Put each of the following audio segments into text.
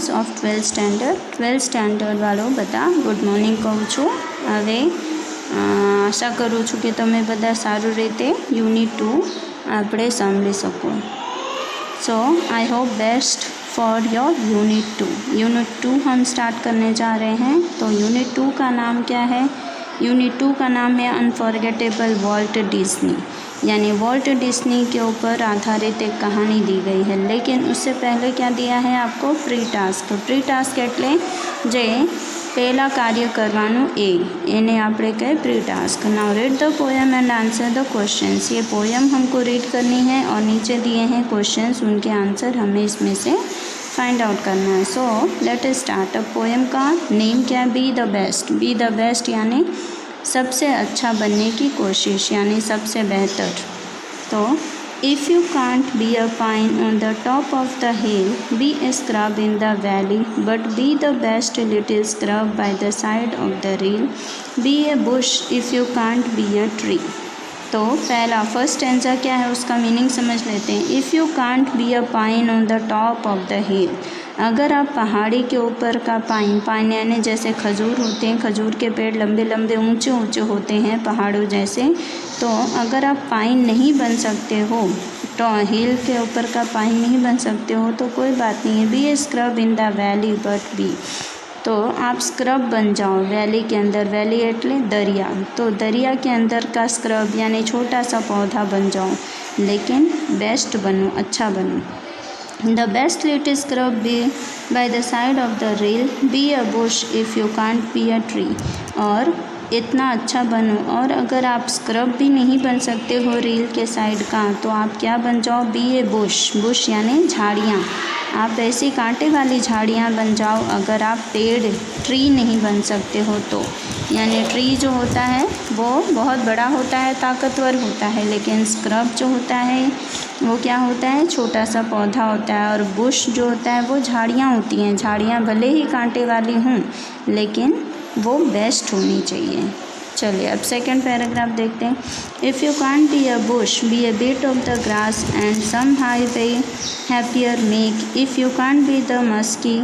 Students of 12th standard વાળો બધા good morning કહું છું. હવે આશા કરું છું કે તમે બધા સારું રીતે યુનિટ 2 આપણે સાંભળી શકો. So I hope best for your unit 2. Unit 2 हम स्टार्ट करने जा रहे हैं. तो यूनिट 2 का नाम क्या है? यूनिट 2 का नाम है अनफॉरगेटेबल वॉल्ट डिज्नी, यानी वॉल्ट डिज्नी के ऊपर आधारित एक कहानी दी गई है. लेकिन उससे पहले क्या दिया है आपको? Pre task. प्री टास्क એટલે જે पहला कार्य करवानुं एने आपणे कहे pre task. Now read the poem and answer the questions. ये पोएम हमको रीड करनी है और नीचे दिए हैं क्वेश्चंस, उनके आंसर हमें इसमें से फाइंड आउट करना है. So let us start. अब पोएम का नेम क्या है? B the best. B the best यानी सबसे अच्छा बनने की कोशिश, यानी सबसे बेहतर. तो If you can't be a pine on the top of the hill, be a scrub in the valley, but be the best little scrub by the side of the rail. Be a bush if you can't be a tree. तो पहला first stanza क्या है, उसका meaning समझ लेते हैं. If you can't be a pine on the top of the हिल, अगर आप पहाड़ी के ऊपर का पाइन यानी जैसे खजूर होते हैं, खजूर के पेड़ लंबे लंबे ऊंचे ऊंचे होते हैं पहाड़ों जैसे, तो अगर आप पाइन नहीं बन सकते हो, तो हिल के ऊपर का पाइन नहीं बन सकते हो तो कोई बात नहीं है. Be a scrub in the valley but be, तो आप स्क्रब बन जाओ वैली के अंदर. वैली एटले दरिया, तो दरिया के अंदर का स्क्रब यानी छोटा सा पौधा बन जाओ, लेकिन बेस्ट बनो, अच्छा बनो. The best little scrub be by the side of the rail. Be a bush if you can't be a tree. और इतना अच्छा बनो. और अगर आप स्क्रब भी नहीं बन सकते हो रील के साइड का, तो आप क्या बन जाओ? बी ए बुश. बुश यानी झाड़ियाँ, आप ऐसी कांटे वाली झाड़ियाँ बन जाओ अगर आप पेड़ ट्री नहीं बन सकते हो तो. यानी ट्री जो होता है वो बहुत बड़ा होता है, ताकतवर होता है, लेकिन स्क्रब जो होता है वो क्या होता है? छोटा सा पौधा होता है. और बुश जो होता है वो झाड़ियाँ होती हैं. झाड़ियाँ भले ही कांटे वाली हों, लेकिन वो बेस्ट होनी चाहिए. चलिए अब सेकंड पैराग्राफ देखते हैं. If you can't be a bush, be a bit of the grass and some highway happier make. If you can't be the muskie,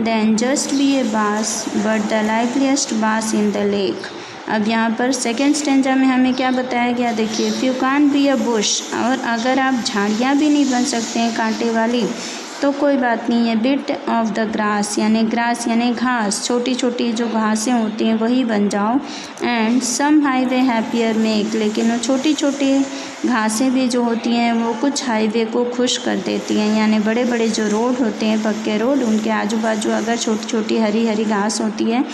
then just be a bass, but the लाइवलीस्ट बास in the lake. अब यहाँ पर second stanza में हमें क्या बताया गया? देखिए, if you can't be a Bush, और अगर आप झाड़ियाँ भी नहीं बन सकते हैं कांटे वाली तो कोई बात नहीं है. बिट ऑफ द ग्रास यानी घास, छोटी छोटी जो घासें होती हैं वही बन जाओ. And some highway happier make, लेकिन वो छोटी छोटी घासें भी जो होती हैं वो कुछ हाईवे को खुश कर देती हैं. यानी बड़े बड़े जो रोड होते हैं, पक्के रोड, उनके आजू बाजू अगर छोटी छोटी हरी हरी घास होती है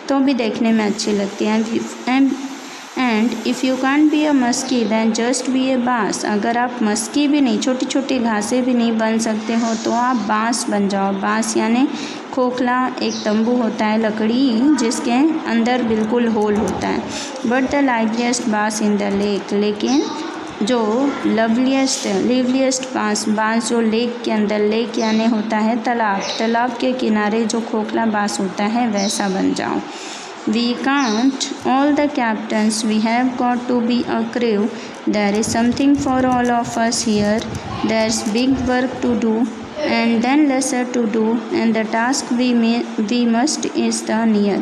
तो भी देखने में अच्छी लगती है. And if you can't be a muskie, than just be a bass. अगर आप मस्की भी नहीं, छोटी छोटी घासें भी नहीं बन सकते हो तो आप बांस बन जाओ. बांस यानी खोखला एक तंबू होता है लकड़ी जिसके अंदर बिल्कुल होल होता है. बट द लाइवलीस्ट बांस इन द लेक, लेकिन जो लिवलीस्ट बांस जो लेक के अंदर, लेक यानी होता है तालाब के किनारे जो खोखला बांस होता है वैसा बन जाओ. We can't all the captains, we have got to be a crew. There is something for all of us here. There's big work to do and then lesser to do, and the task we must is the near.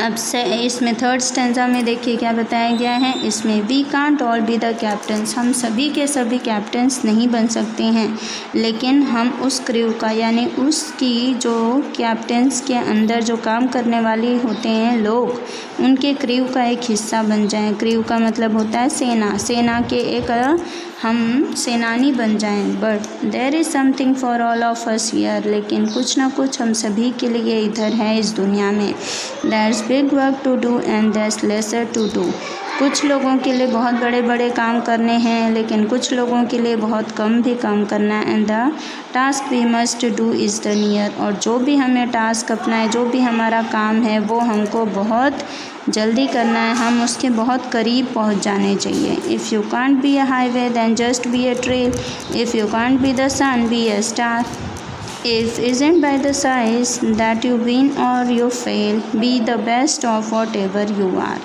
अब से इसमें third stanza में देखिए क्या बताया गया है. इसमें we can't all be the captains, हम सभी के सभी कैप्टन्स नहीं बन सकते हैं, लेकिन हम उस क्रू का यानी उसकी जो कैप्टन्स के अंदर जो काम करने वाले होते हैं लोग, उनके क्रू का एक हिस्सा बन जाएं. क्रू का मतलब होता है सेना के एक हम सेनानी बन जाएं. But there is something for all of us here, लेकिन कुछ ना कुछ हम सभी के लिए इधर है इस दुनिया में. There is big work to do and there is lesser to do. कुछ लोगों के लिए बहुत बड़े बड़े काम करने हैं, लेकिन कुछ लोगों के लिए बहुत कम भी काम करना है. And the task we must do is the near, और जो भी हमें टास्क अपना है, जो भी हमारा काम है वो हमको बहुत जल्दी करना है, हम उसके बहुत करीब पहुंच जाने चाहिए. If you can't be a highway then just be a trail. If you can't be the sun be a star. If isn't by the size that you win or you fail, be the best of whatever you are.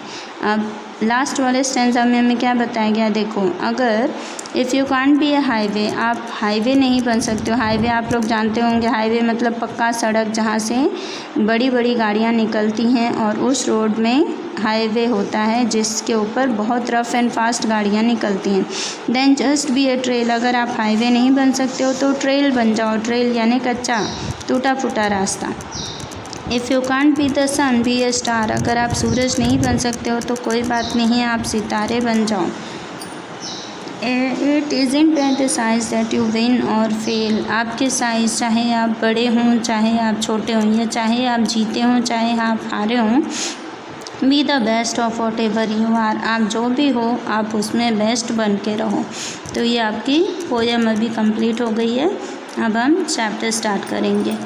अब last वाले stanza में हमें क्या बताया गया, देखो, अगर if you can't B A highway, आप हाईवे नहीं बन सकते हो। हाईवे आप लोग जानते होंगे, हाईवे मतलब पक्का सड़क जहाँ से बड़ी बड़ी गाड़ियाँ निकलती हैं, और उस रोड में हाईवे होता है जिसके ऊपर बहुत रफ़ एंड फास्ट गाड़ियाँ निकलती हैं। Then just be a trail, अगर आप हाईवे नहीं बन सकते हो तो ट्रेल बन जाओ। ट्रेल यानी कच्चा टूटा फूटा रास्ता। If you can't be the sun be a star, अगर आप सूरज नहीं बन सकते हो तो कोई बात नहीं, आप सितारे बन जाओ। It isn't by the size that you win और फेल, आपके साइज़ चाहे आप बड़े हों चाहे आप छोटे हों, या चाहे आप जीते हों चाहे आप हारे हों, be the best of whatever you are, आप जो भी हो आप उसमें बेस्ट बन के रहो। तो ये आपकी पोएम अभी कंप्लीट हो गई है। अब हम चैप्टर स्टार्ट करेंगे।